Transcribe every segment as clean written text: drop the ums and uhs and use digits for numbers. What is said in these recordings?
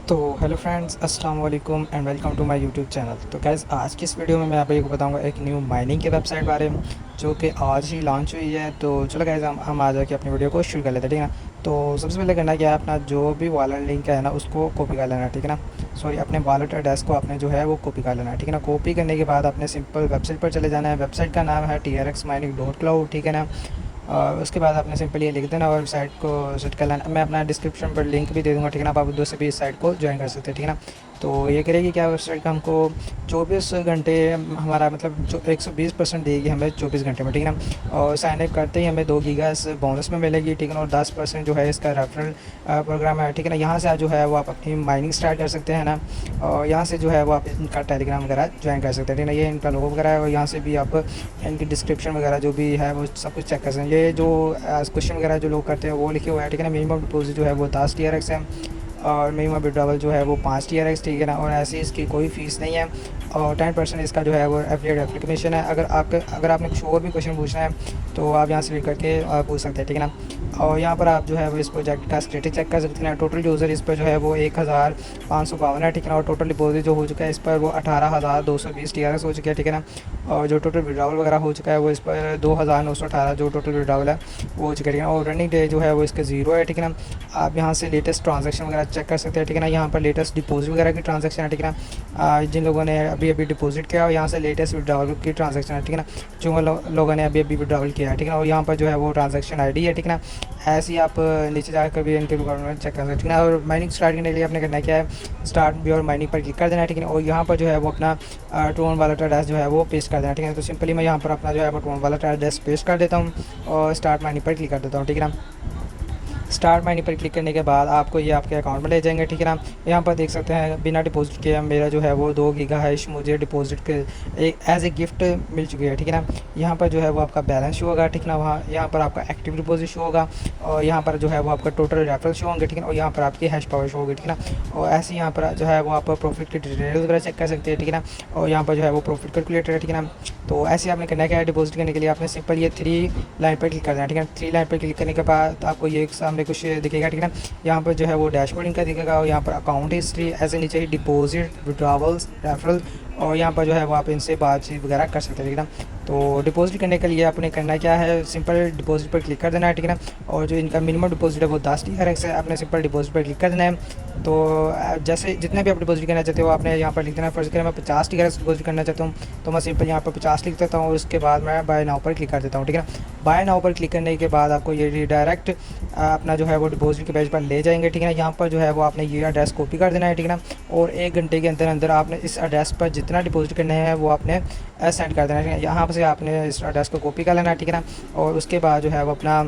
तो hello friends, अस्सलाम वालेकुम and welcome to my YouTube channel. तो गैस, आज की इस वीडियो में मैं आप लोगों को बताऊंगा एक न्यू माइनिंग के वेबसाइट बारे में जो कि आज ही लॉन्च हुई है। तो चलो गैस, हम आ जाके अपनी वीडियो को शुरू कर लेते हैं, ठीक है ना। तो सबसे पहले करना क्या है, अपना जो भी वॉलेट लिंक है ना उसको कॉपी कर लेना, ठीक है ना। सॉरी, अपने वॉलेट एड्रेस को आपने जो है वो कॉपी कर लेना है, ठीक है ना। कॉपी करने के बाद आपने सिंपल वेबसाइट पर चले जाना है। वेबसाइट का नाम है trxmining.cloud, ठीक है ना। और उसके बाद आपने सिंपल ये लिख देना और वेबसाइट को विजिट कर लेना। मैं अपना डिस्क्रिप्शन पर लिंक भी दे दूँगा, ठीक है ना। आप उधर से भी इस साइट को ज्वाइन कर सकते हैं, ठीक है ना। तो ये करेगी क्या, वेबसाइट का हमको 24 घंटे हमारा मतलब जो 120% देगी हमें 24 घंटे में, ठीक है ना। और साइनअप करते ही हमें 2 गीगा बोनस में मिलेगी, ठीक है ना। और 10% जो है इसका रेफरल प्रोग्राम है, ठीक है ना। यहाँ से जो है वो आप अपनी माइनिंग स्टार्ट कर सकते हैं ना। और यहाँ से जो है वो आप इनका टेलीग्राम वगैरह ज्वाइन कर सकते हैं, ठीक है ना। ये इनका लोगो वगैरह है और यहाँ से भी आप इनकी डिस्क्रिप्शन वगैरह जो भी है वो सब कुछ चेक कर सकते हैं। ये जो क्वेश्चन वगैरह जो लोग करते हैं वो लिखे हुए हैं, ठीक है ना। मिनिमम डिपॉजिट जो है वो 10 TRX है और मिनिमम विड्रॉवल जो है वो 5 TRX, ठीक है ना। और ऐसी इसकी कोई फ़ीस नहीं है और 10% इसका जो है वो एफिलिएट कमीशन है। अगर आपने कुछ और भी क्वेश्चन पूछना है तो आप यहाँ से करके पूछ सकते हैं, ठीक है ना। और यहाँ पर आप जो है वो इस प्रोजेक्ट का स्टेटस चेक कर सकते हैं। टोटल यूज़र इस पर जो है वो 1552 है, ठीक है ना। और टोटल डिपॉजिट जो हो चुका है इस पर वो 18,220 TRX हो चुके हैं, ठीक है ना। और जो टोटल विड्रॉवल वगैरह हो चुका है वो इस पर 2,918 जो टोटल विड्रॉवल है वो हो चुका है, ठीक है ना। और रनिंग डे जो है वो इसका 0 है, ठीक है ना। आप यहाँ से लेटेस्ट ट्रांजैक्शन वगैरह चेक कर सकते हैं, ठीक है ना। यहाँ पर लेटेस्ट डिपॉजिट वगैरह की ट्रांजैक्शन है, ठीक है ना। जिन लोगों ने अभी डिपॉजिट किया और यहाँ से लेटेस्ट विड्रॉवल की ट्रांजैक्शन है, ठीक है ना। जो लोगों ने अभी विड्रॉवल किया है, ठीक है ना। और यहाँ पर जो है वो ट्रांजैक्शन आईडी है, ठीक है ना। ऐसे ही आप नीचे जाकर भी इनके रिक्वायरमेंट चेक कर सकते हैं, ठीक है ना। और माइनिंग स्टार्ट करने के लिए आपने करना क्या है, स्टार्ट भी और माइनिंग पर क्लिक कर देना है, ठीक है ना। और यहाँ पर जो है वो अपना टोन वाला एड्रेस जो है वो पेस्ट कर देना, ठीक है। तो सिंपली मैं यहाँ पर अपना जो है वो टोन वाला एड्रेस पेस्ट कर देता हूँ और स्टार्ट माइनिंग पर क्लिक कर देता हूँ, ठीक है ना। स्टार्ट माइनिंग पर क्लिक करने के बाद आपको ये आपके अकाउंट में ले जाएंगे, ठीक है ना। यहाँ पर देख सकते हैं बिना डिपॉजिट किए मेरा जो है वो 2 गीगा हैश मुझे डिपॉजिट के एक एज ए गिफ्ट मिल चुकी है, ठीक है ना। यहाँ पर जो है वो आपका बैलेंस शो होगा, ठीक है ना। वहाँ यहाँ पर आपका एक्टिव डिपॉजिट शो होगा और यहाँ पर जो है वो आपका टोटल रेफरल शो होंगे, ठीक है ना। और यहाँ पर आपकी हैश पावर शो होगी, ठीक है ना। और ऐसे यहाँ पर जो है वो आप प्रॉफिट की डिटेल्स वगैरह चेक कर सकते हैं, ठीक है ना। और यहाँ पर जो है वो प्रॉफिट कैलकुलेटर है, ठीक है ना। तो ऐसे आपने करना क्या है, डिपॉजिट करने के लिए आपने सिंपल ये 3 लाइन पर क्लिक कर देना, ठीक है। 3 लाइन पर क्लिक करने के बाद आपको ये सामने कुछ दिखेगा, ठीक है ना। यहाँ पर जो है वो डैशबोर्ड इनका दिखेगा और यहाँ पर अकाउंट हिस्ट्री, ऐसे नीचे ही डिपॉजिट, विड्रॉवल्स, रेफरल और यहाँ पर जो है वो आप इनसे बातचीत वगैरह कर सकते हैं, ठीक है ना। तो डिपॉजिट करने के लिए आपने करना क्या है, सिंपल डिपॉजिट पर क्लिक कर देना है, ठीक है ना। और जो इनका मिनिमम डिपॉजिट है वो 10 TRX है, आपने सिंपल डिपॉजिट पर क्लिक कर देना है। तो जैसे जितने भी आप डिपॉजिट करना चाहते हो आपने यहाँ पर लिख देना है। फर्स्ट करें मैं 50 TRX डिपॉजिट करना चाहता हूँ तो मैं सिंपल यहाँ पर 50 लिख देता हूँ। उसके बाद मैं बाय नाउ पर क्लिक कर देता हूँ, ठीक है ना। बाय नाउ पर क्लिक करने के बाद आपको ये रिडायरेक्ट अपना जो है वो डिपॉजिट के पेज पर ले जाएंगे, ठीक है ना। यहाँ पर जो है वो आपने ये एड्रेस कॉपी कर देना है, ठीक है ना। और 1 घंटे के अंदर अंदर आपने इस एड्रेस पर जितना डिपॉजिट करना है वो आपने सेंड कर देना है, ठीक है। यहाँ से आपने इस एड्रेस को कॉपी कर लेना है, ठीक है ना। और उसके बाद जो है वो अपना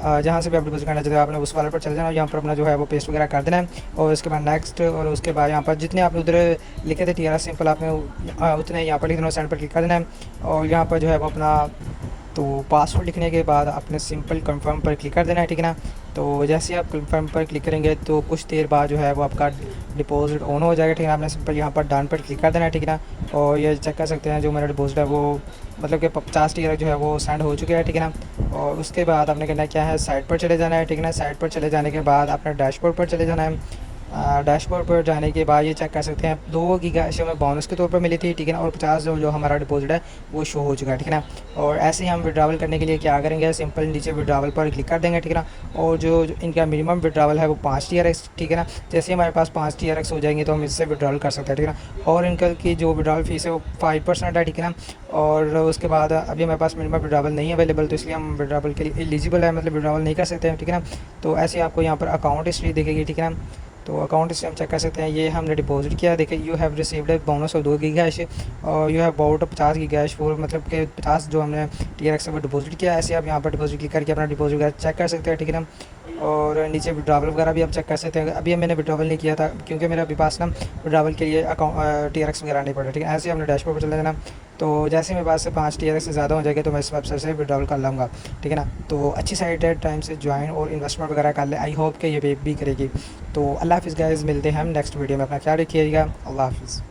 जहाँ से भी आप डिपॉजिट करना चाहते हो आपने उस वाले पर चले जाना और यहाँ पर अपना जो है वो पेस्ट वगैरह कर देना है। और उसके बाद नेक्स्ट, और उसके बाद यहाँ पर जितने आपने उधर लिखे थे TRX सिंपल आपने उतने यहाँ पर लिख देना, सेंड पर क्लिक कर देना है। और यहाँ पर जो है वो अपना तो पासवर्ड लिखने के बाद आपने सिंपल कंफर्म पर क्लिक कर देना है, ठीक है ना। तो जैसे आप कंफर्म पर क्लिक करेंगे तो कुछ देर बाद जो है वो आपका डिपॉजिट ऑन हो जाएगा, ठीक है। आपने सिंपल यहाँ पर डन पर क्लिक कर देना है, ठीक है ना। और ये चेक कर सकते हैं जो मेरा डिपॉजिट है वो मतलब कि 50 TRX जो है वो सेंड हो चुके हैं, ठीक है ना। और उसके बाद आपने करना क्या है, साइट पर चले जाना है, ठीक है ना। साइट पर चले जाने के बाद अपने डैशबोर्ड पर चले जाना है। डैशबोर्ड पर जाने के बाद ये चेक कर सकते हैं 2 गीगा हमें बोनस के तौर पर मिली थी, ठीक है ना। और 50 जो हमारा डिपॉजिट है वो शो हो चुका है, ठीक है ना। और ऐसे ही हम विड्रावल करने के लिए क्या करेंगे, सिंपल नीचे विड्रावल पर क्लिक कर देंगे, ठीक है ना। और जो इनका मिनिमम विड्रावल है वो 5 TRX, ठीक है ना। जैसे हमारे पास 5 TRX हो जाएंगे तो हम इससे विड्रावल कर सकते हैं, ठीक है ना। और इनका की जो विड्रावल फीस है वो 5% है, ठीक है ना। और उसके बाद अभी हमारे पास मिनिमम विड्रावल नहीं अवेलेबल तो इसलिए हम विड्रावल के लिए एलिजिबल है, मतलब विड्रावल नहीं कर सकते हैं, ठीक है ना। तो ऐसे आपको यहाँ पर अकाउंट हिस्ट्री दिखेगी, ठीक है ना। तो अकाउंट से हम चेक कर सकते हैं ये हमने डिपॉजिट किया, देखिए यू हैव रिसीव्ड बोनस और 2 गीगा हैश और you have bout 50 giga hash for मतलब कि 50 जो हमने TRX से वो डिपॉजिट किया। ऐसे आप यहाँ पर डिपॉजिट क्लिक करके अपना डिपॉजिट वगैरह चेक कर सकते हैं, ठीक है ना। और नीचे विड्रावल वगैरह भी आप चेक कर सकते हैं। अभी मैंने विड्रावल नहीं किया था क्योंकि मेरे अभी पास ना विड्रावल के लिए अकाउंट TRX वगैरह नहीं पड़ा, ठीक है। ऐसे हमने डैशबोर्ड पर चले जाना। तो जैसे मेरे पास से 5 TRX से ज़्यादा हो जाएगा तो मैं इस वेबसाइट से विड्रावल कर लूँगा, ठीक है ना। तो अच्छी साइट है, टाइम से ज्वाइन और इन्वेस्टमेंट वगैरह कर ले। आई होप कि ये भी करेगी। तो अल्लाह हाफ़िज़ गाइस, मिलते हैं हम नेक्स्ट वीडियो में। अपना ख्याल रखिएगा। अल्लाह हाफ़िज़।